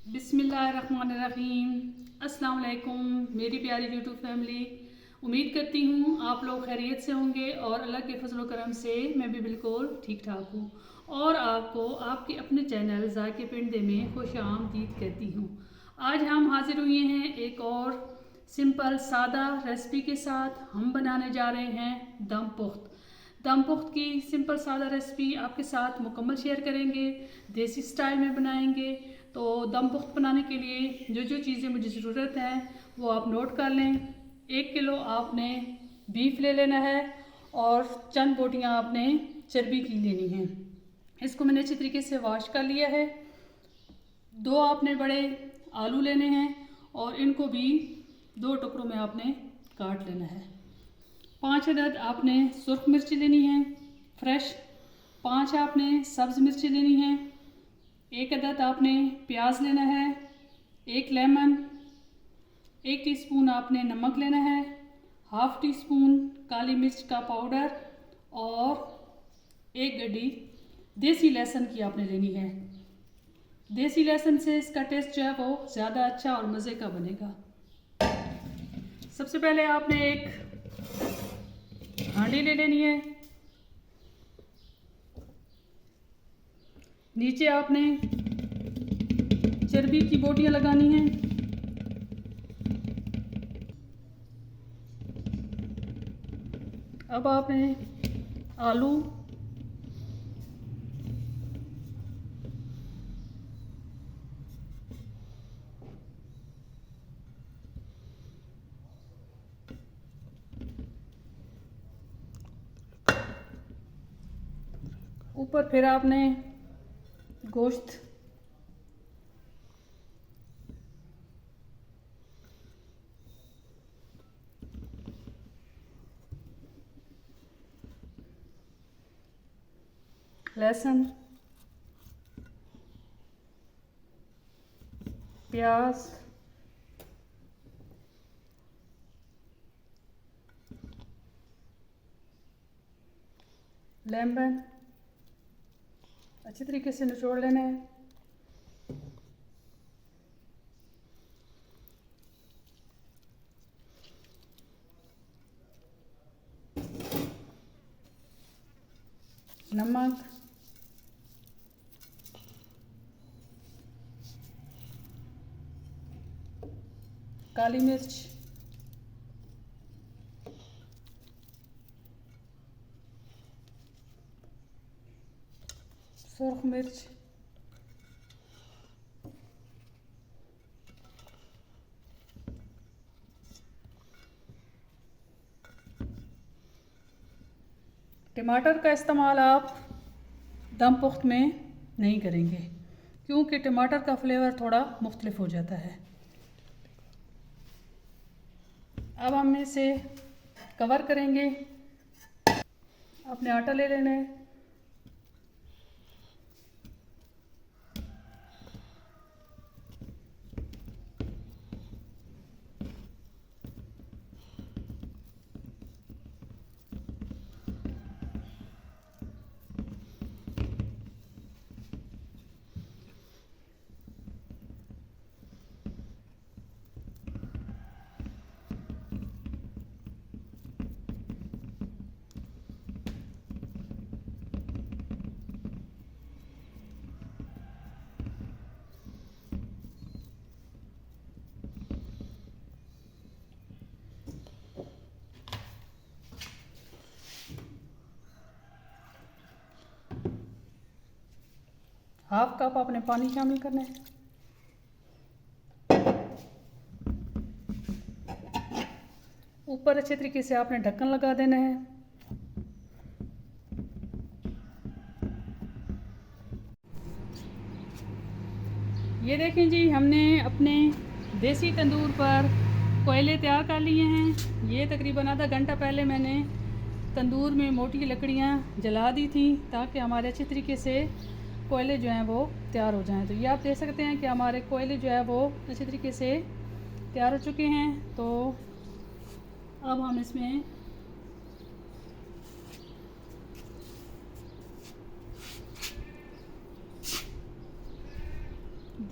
बिस्मिल्लाहिर्रहमानिर्रहीम। अस्सलाम वालेकुम मेरी प्यारी यूट्यूब फैमिली। उम्मीद करती हूँ आप लोग खैरियत से होंगे और अल्लाह के फजल करम से मैं भी बिल्कुल ठीक ठाक हूँ और आपको आपके अपने चैनल जायके पिंडे में खुश आमदीद कहती हूँ। आज हम हाजिर हुए हैं एक और सिंपल सादा रेसिपी के साथ। हम बनाने जा रहे हैं दम पुख्त। दम पुख्त की सिंपल सादा रेसिपी आपके साथ मुकम्मल शेयर करेंगे, देसी स्टाइल में बनाएंगे। तो दम पुख्त बनाने के लिए जो जो चीज़ें मुझे ज़रूरत है वो आप नोट कर लें। 1 किलो आपने बीफ ले लेना है और चंद बोटियाँ आपने चर्बी की लेनी है। इसको मैंने अच्छी तरीके से वॉश कर लिया है। 2 आपने बड़े आलू लेने हैं और इनको भी 2 टुकड़ों में आपने काट लेना है। 5 अदद आपने सुर्ख मिर्ची लेनी है फ्रेश। 5 आपने सब्ज़ मिर्ची लेनी है। 1 अदद आपने प्याज लेना है। 1 लेमन। 1 टीस्पून आपने नमक लेना है। हाफ़ टी स्पून काली मिर्च का पाउडर और 1 गड्डी देसी लहसुन की आपने लेनी है। देसी लहसुन से इसका टेस्ट जो है वो ज़्यादा अच्छा और मज़े का बनेगा। सबसे पहले आपने एक हांडी ले लेनी है। नीचे आपने चर्बी की बोटियां लगानी हैं। अब आपने आलू ऊपर, फिर आपने गोश्त, लहसुन, प्याज, लेमन अच्छी तरीके से निचोड़ लेना है। नमक, काली मिर्च, सुर्ख मिर्च, टमाटर का इस्तेमाल आप दम पुख्त में नहीं करेंगे क्योंकि टमाटर का फ्लेवर थोड़ा मुख्तलिफ हो जाता है। अब हम इसे कवर करेंगे। अपने आटा ले लेना है। हाफ कप आपने पानी शामिल करना है। ऊपर अच्छे तरीके से आपने ढक्कन लगा देना है। ये देखें जी, हमने अपने देसी तंदूर पर कोयले तैयार कर लिए हैं। ये तकरीबन आधा घंटा पहले मैंने तंदूर में मोटी लकड़ियाँ जला दी थी ताकि हमारे अच्छे तरीके से कोयले जो हैं वो तैयार हो जाएं। तो ये आप देख सकते हैं कि हमारे कोयले जो है वो अच्छे तरीके से तैयार हो चुके हैं। तो अब हम इसमें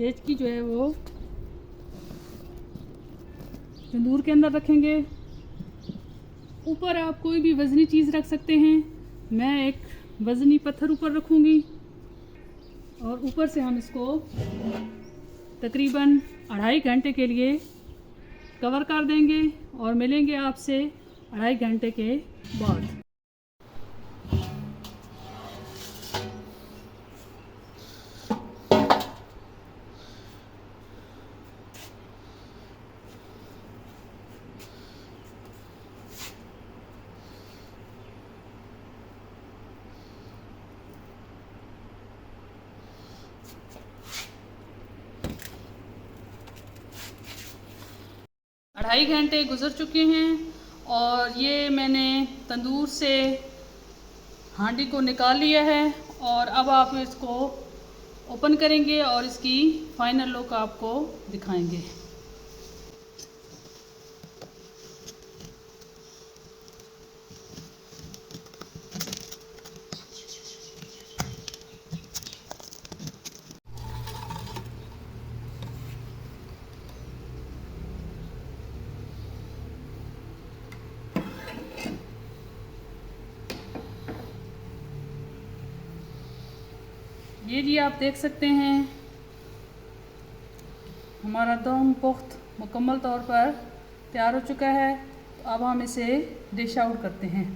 देचकी जो है वो तंदूर के अंदर रखेंगे। ऊपर आप कोई भी वज़नी चीज़ रख सकते हैं। मैं एक वज़नी पत्थर ऊपर रखूँगी और ऊपर से हम इसको तकरीबन 2.5 घंटे के लिए कवर कर देंगे और मिलेंगे आपसे 2.5 घंटे के बाद। ढाई घंटे गुज़र चुके हैं और ये मैंने तंदूर से हांडी को निकाल लिया है और अब आप इसको ओपन करेंगे और इसकी फाइनल लुक आपको दिखाएंगे। ये जी आप देख सकते हैं हमारा दम पुख्त मुकम्मल तौर पर तैयार हो चुका है। तो अब हम इसे डिश आउट करते हैं।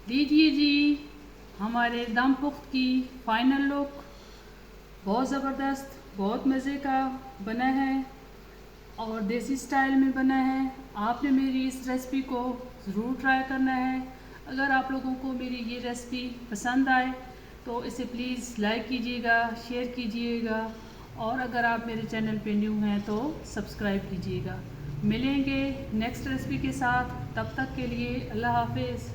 लीजिए जी हमारे दम पुख्त की फ़ाइनल लुक। बहुत ज़बरदस्त, बहुत मज़े का बना है और देसी स्टाइल में बना है। आपने मेरी इस रेसिपी को ज़रूर ट्राई करना है। अगर आप लोगों को मेरी ये रेसिपी पसंद आए तो इसे प्लीज़ लाइक कीजिएगा, शेयर कीजिएगा और अगर आप मेरे चैनल पे न्यू हैं तो सब्सक्राइब कीजिएगा। मिलेंगे नेक्स्ट रेसिपी के साथ, तब तक के लिए अल्लाह हाफिज़।